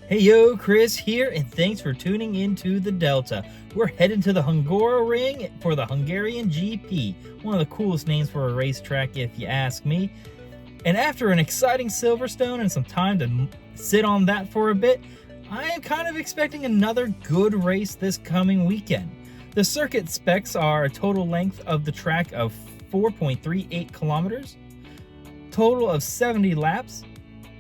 Hey yo, Chris here, and thanks for tuning into the Delta. We're heading to the Hungaroring for the Hungarian GP, one of the coolest names for a racetrack if you ask me. And after an exciting Silverstone and some time to sit on that for a bit, I am kind of expecting another good race this coming weekend. The circuit specs are a total length of the track of 4.38 kilometers, total of 70 laps,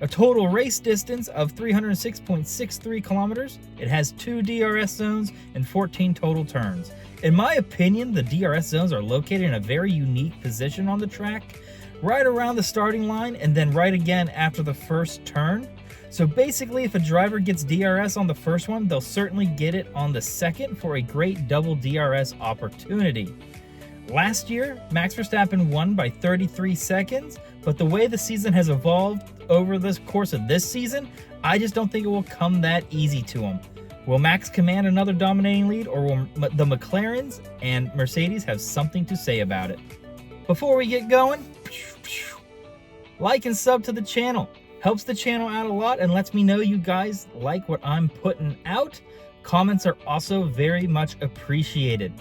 a total race distance of 306.63 kilometers. It has 2 DRS zones and 14 total turns. In my opinion, the DRS zones are located in a very unique position on the track, right around the starting line and then right again after the first turn. So basically, if a driver gets DRS on the first one, they'll certainly get it on the second for a great double DRS opportunity. Last year, Max Verstappen won by 33 seconds, but the way the season has evolved over the course of this season, I just don't think it will come that easy to him. Will Max command another dominating lead, or will the McLarens and Mercedes have something to say about it? Before we get going, like and sub to the channel. Helps the channel out a lot and lets me know you guys like what I'm putting out. Comments are also very much appreciated.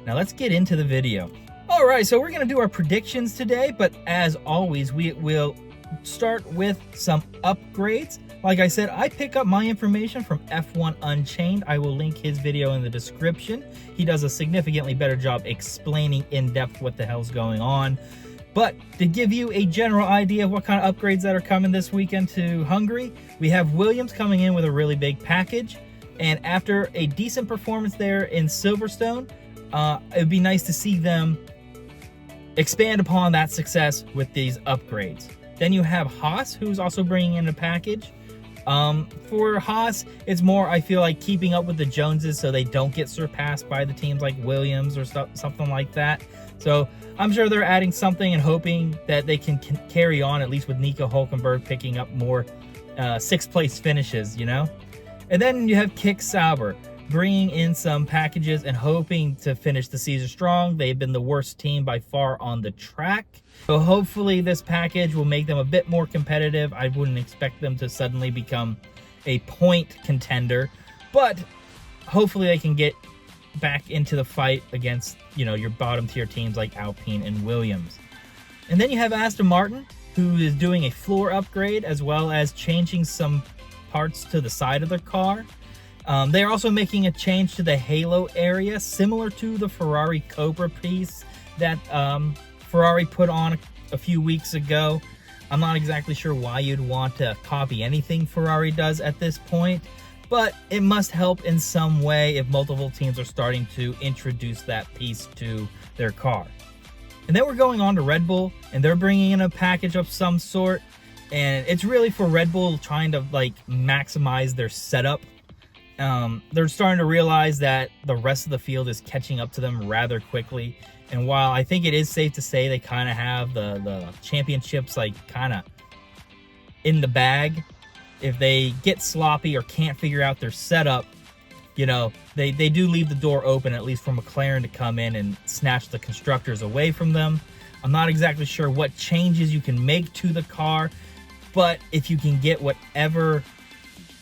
Now let's get into the video. All right, so we're gonna do our predictions today, but as always, we will start with some upgrades. Like I said, I pick up my information from F1 Unchained. I will link his video in the description. He does a significantly better job explaining in depth what the hell's going on. But to give you a general idea of what kind of upgrades that are coming this weekend to Hungary, we have Williams coming in with a really big package. And after a decent performance there in Silverstone, it'd be nice to see them expand upon that success with these upgrades. Then you have Haas, who's also bringing in a package. For Haas, it's more, I feel like, keeping up with the Joneses so they don't get surpassed by the teams like Williams or something like that. So I'm sure they're adding something and hoping that they can carry on, at least with Nico Hülkenberg picking up more sixth place finishes, you know? And then you have Kick Sauber bringing in some packages and hoping to finish the season strong. They've been the worst team by far on the track. So hopefully this package will make them a bit more competitive. I wouldn't expect them to suddenly become a point contender, but hopefully they can get back into the fight against, you know, your bottom tier teams like Alpine and Williams. And then you have Aston Martin, who is doing a floor upgrade as well as changing some parts to the side of their car. They're also making a change to the halo area, similar to the Ferrari Cobra piece that Ferrari put on a few weeks ago. I'm not exactly sure why you'd want to copy anything Ferrari does at this point, but it must help in some way if multiple teams are starting to introduce that piece to their car. And then we're going on to Red Bull, and they're bringing in a package of some sort, and it's really for Red Bull trying to like maximize their setup. They're starting to realize that the rest of the field is catching up to them rather quickly. And while I think it is safe to say they kind of have the championships like kind of in the bag, if they get sloppy or can't figure out their setup, you know, they do leave the door open, at least for McLaren to come in and snatch the constructors away from them. I'm not exactly sure what changes you can make to the car, but if you can get whatever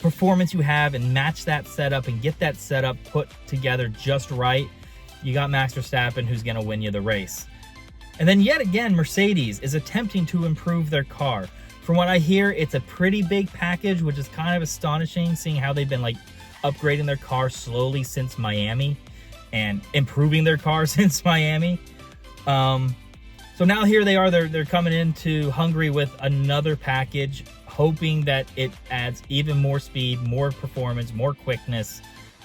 performance you have and match that setup and get that setup put together just right, you got Max Verstappen, who's going to win you the race. And then yet again, Mercedes is attempting to improve their car. From what I hear, it's a pretty big package, which is kind of astonishing, seeing how they've been like upgrading their car slowly since Miami and improving their car since Miami. So now here they are, they're coming into Hungary with another package, hoping that it adds even more speed, more performance, more quickness,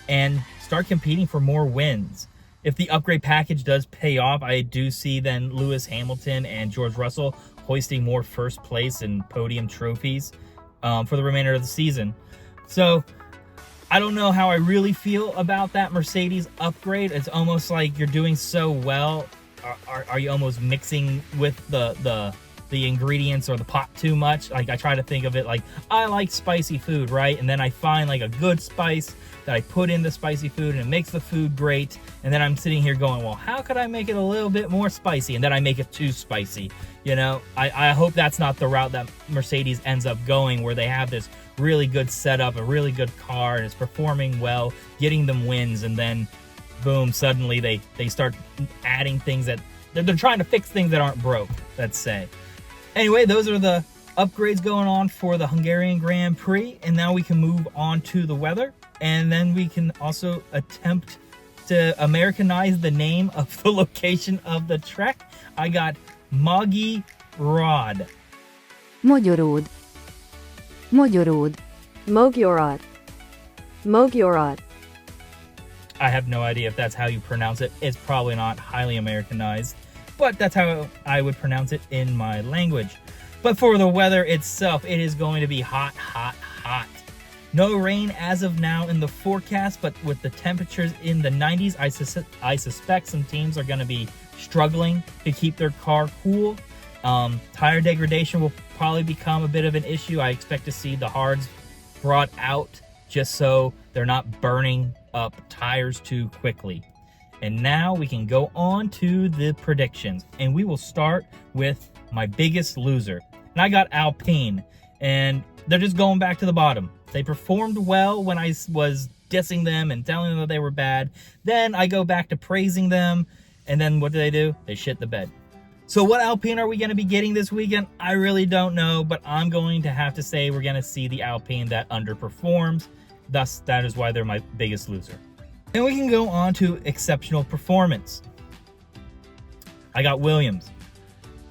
and start competing for more wins. If the upgrade package does pay off, I do see then Lewis Hamilton and George Russell hoisting more first place and podium trophies for the remainder of the season. So I don't know how I really feel about that Mercedes upgrade. It's almost like you're doing so well. Are you almost mixing with the ingredients or the pot too much? Like, I try to think of it like, I like spicy food, right? And then I find like a good spice that I put in the spicy food and it makes the food great. And then I'm sitting here going, well, how could I make it a little bit more spicy? And then I make it too spicy. You know, I hope that's not the route that Mercedes ends up going, where they have this really good setup, a really good car, and it's performing well, getting them wins, and then boom, suddenly they start adding things that they're trying to fix things that aren't broke, let's say. Anyway, those are the upgrades going on for the Hungarian Grand Prix, and now we can move on to the weather, and then we can also attempt to Americanize the name of the location of the trek. I got Magyaród. Magyaród. Magyaród. Magyaród. Magyaród. I have no idea if that's how you pronounce it. It's probably not highly Americanized, but that's how I would pronounce it in my language. But for the weather itself, it is going to be hot, hot, hot. No rain as of now in the forecast, but with the temperatures in the 90s, I suspect some teams are going to be struggling to keep their car cool. Tire degradation will probably become a bit of an issue. I expect to see the hards brought out just so they're not burning up tires too quickly. And now we can go on to the predictions, and we will start with my biggest loser. And I got Alpine, and they're just going back to the bottom. They performed well when I was dissing them and telling them that they were bad. Then I go back to praising them, and then what do? They shit the bed. So what Alpine are we going to be getting this weekend? I really don't know, but I'm going to have to say we're going to see the Alpine that underperforms. Thus, that is why they're my biggest loser. Then we can go on to exceptional performance. I got Williams.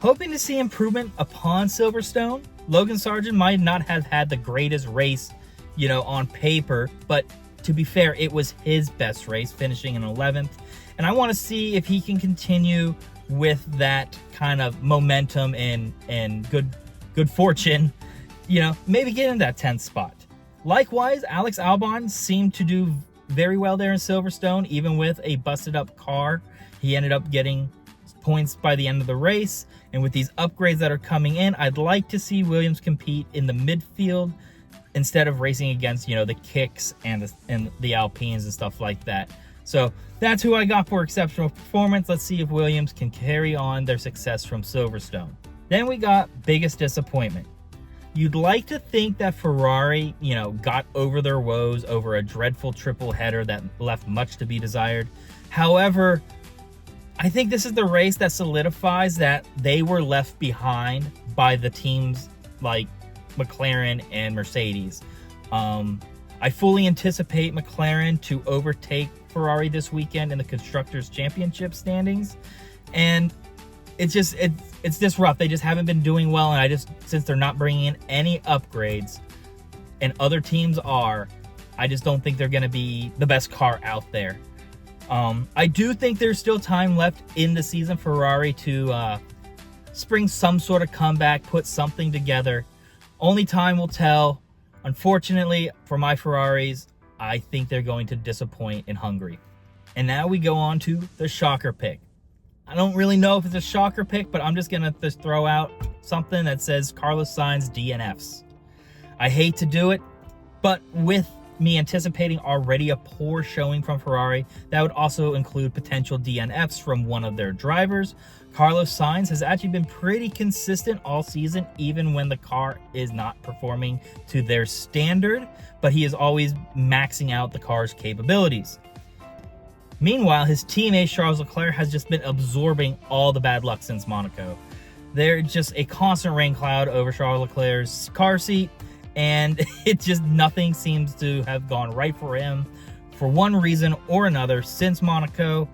Hoping to see improvement upon Silverstone. Logan Sargent might not have had the greatest race, on paper, but to be fair, it was his best race, finishing in 11th. And I want to see if he can continue with that kind of momentum and good fortune, maybe get in that 10th spot. Likewise, Alex Albon seemed to do very well there in Silverstone, even with a busted up car. He ended up getting points by the end of the race, and with these upgrades that are coming in, I'd like to see Williams compete in the midfield instead of racing against, the kicks and the Alpines and stuff like that. So that's who I got for exceptional performance. Let's see if Williams can carry on their success from Silverstone. Then we got biggest disappointment. You'd like to think that Ferrari, got over their woes over a dreadful triple header that left much to be desired. However, I think this is the race that solidifies that they were left behind by the teams like McLaren and Mercedes. I fully anticipate McLaren to overtake Ferrari this weekend in the Constructors' Championship standings. And it's just rough. They just haven't been doing well, and since they're not bringing in any upgrades and other teams are, I just don't think they're going to be the best car out there. I do think there's still time left in the season for Ferrari to spring some sort of comeback, put something together. Only time will tell. Unfortunately, for my Ferraris, I think they're going to disappoint in Hungary. And now we go on to the shocker pick. I don't really know if it's a shocker pick, but I'm just going to throw out something that says Carlos Sainz DNFs. I hate to do it, but with me anticipating already a poor showing from Ferrari, that would also include potential DNFs from one of their drivers. Carlos Sainz has actually been pretty consistent all season, even when the car is not performing to their standard, but he is always maxing out the car's capabilities. Meanwhile, his teammate Charles Leclerc has just been absorbing all the bad luck since Monaco. There's just a constant rain cloud over Charles Leclerc's car seat, and nothing seems to have gone right for him for one reason or another since Monaco.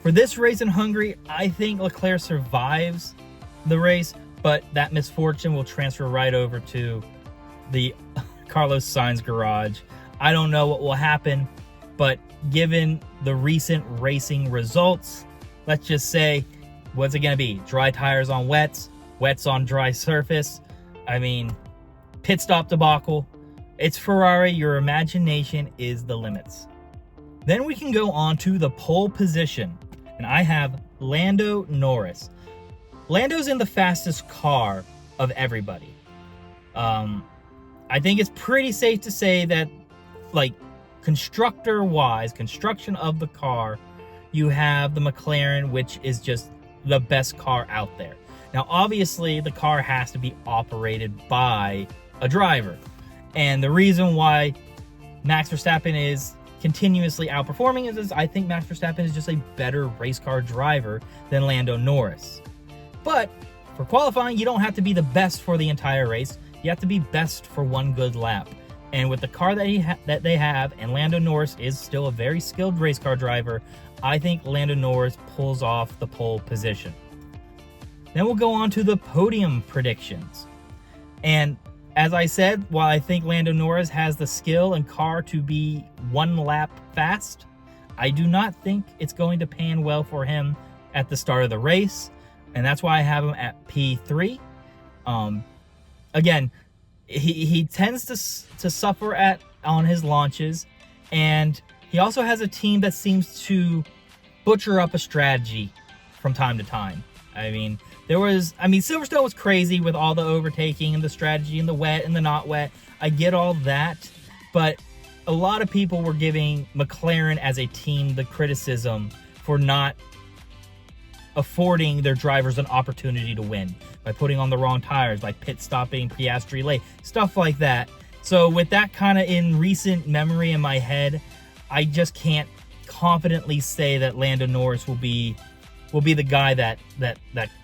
For this race in Hungary, I think Leclerc survives the race, but that misfortune will transfer right over to the Carlos Sainz garage. I don't know what will happen, but given the recent racing results, let's just say, what's it going to be? Dry tires on wets, wets on dry surface. I mean, pit stop debacle. It's Ferrari. Your imagination is the limits. Then we can go on to the pole position. And I have Lando Norris. Lando's in the fastest car of everybody. I think it's pretty safe to say that, construction of the car, you have the McLaren, which is just the best car out there. Now, obviously, the car has to be operated by a driver. And the reason why Max Verstappen is continuously outperforming is I think Max Verstappen is just a better race car driver than Lando Norris. But for qualifying, you don't have to be the best for the entire race. You have to be best for one good lap. And with the car that they have, and Lando Norris is still a very skilled race car driver, I think Lando Norris pulls off the pole position. Then we'll go on to the podium predictions. And as I said, while I think Lando Norris has the skill and car to be one lap fast, I do not think it's going to pan well for him at the start of the race. And that's why I have him at P3. Again, he tends to suffer on his launches. And he also has a team that seems to butcher up a strategy from time to time. I mean, Silverstone was crazy with all the overtaking and the strategy and the wet and the not wet. I get all that, but a lot of people were giving McLaren as a team the criticism for not affording their drivers an opportunity to win by putting on the wrong tires, by pit stopping Piastri late, stuff like that. So with that kind of in recent memory in my head, I just can't confidently say that Lando Norris will be the guy that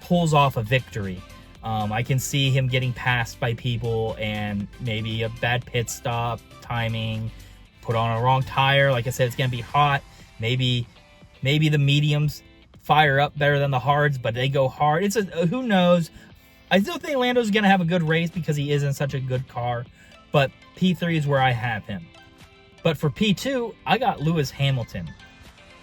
pulls off a victory. I can see him getting passed by people and maybe a bad pit stop, timing, put on a wrong tire. Like I said, it's going to be hot. Maybe the mediums fire up better than the hards, but they go hard. Who knows? I still think Lando's going to have a good race because he is in such a good car, but P3 is where I have him. But for P2, I got Lewis Hamilton.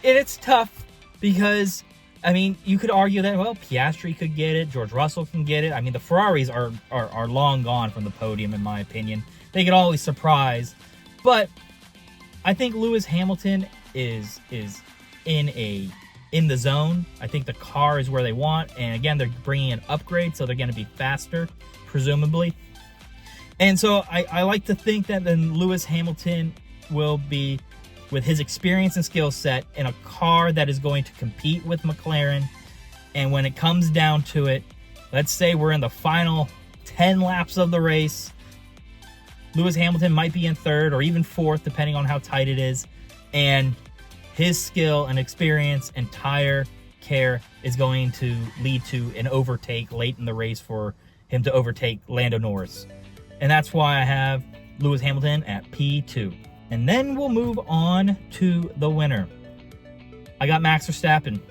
And it's tough because, I mean, you could argue that, well, Piastri could get it, George Russell can get it. I mean, the Ferraris are long gone from the podium, in my opinion. They could always surprise. But I think Lewis Hamilton is in the zone. I think the car is where they want. And again, they're bringing an upgrade, so they're going to be faster, presumably. And so I like to think that then Lewis Hamilton will be, with his experience and skill set, in a car that is going to compete with McLaren. And when it comes down to it, let's say we're in the final 10 laps of the race, Lewis Hamilton might be in third or even fourth, depending on how tight it is. And his skill and experience and tire care is going to lead to an overtake late in the race for him to overtake Lando Norris. And that's why I have Lewis Hamilton at P2. And then we'll move on to the winner. I got Max Verstappen.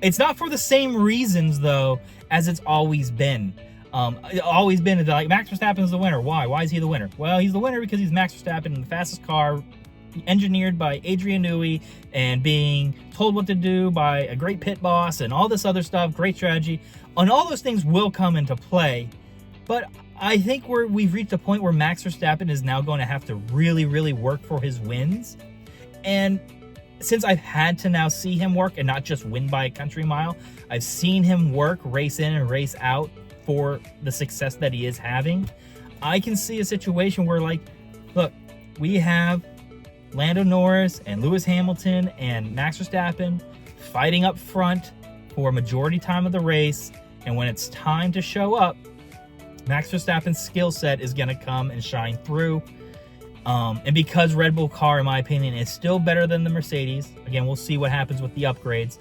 It's not for the same reasons, though, as it's always been. Always been like, Max Verstappen is the winner. Why? Why is he the winner? Well, he's the winner because he's Max Verstappen in the fastest car, engineered by Adrian Newey and being told what to do by a great pit boss and all this other stuff, great strategy. And all those things will come into play. But I think we've reached a point where Max Verstappen is now going to have to really, really work for his wins. And since I've had to now see him work and not just win by a country mile, I've seen him work, race in and race out for the success that he is having. I can see a situation where, like, look, we have Lando Norris and Lewis Hamilton and Max Verstappen fighting up front for a majority time of the race. And when it's time to show up, Max Verstappen's skill set is going to come and shine through. And because Red Bull car, in my opinion, is still better than the Mercedes, again, we'll see what happens with the upgrades,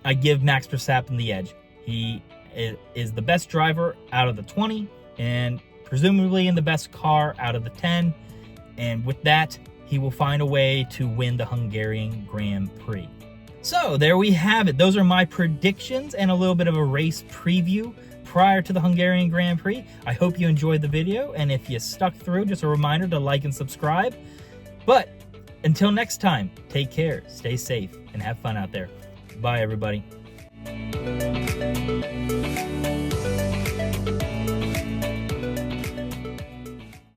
I give Max Verstappen the edge. He is the best driver out of the 20 and presumably in the best car out of the 10. And with that, he will find a way to win the Hungarian Grand Prix. So there we have it. Those are my predictions and a little bit of a race preview prior to the Hungarian Grand Prix. I hope you enjoyed the video, and if you stuck through, just a reminder to like and subscribe. But until next time, take care, stay safe, and have fun out there. Bye, everybody.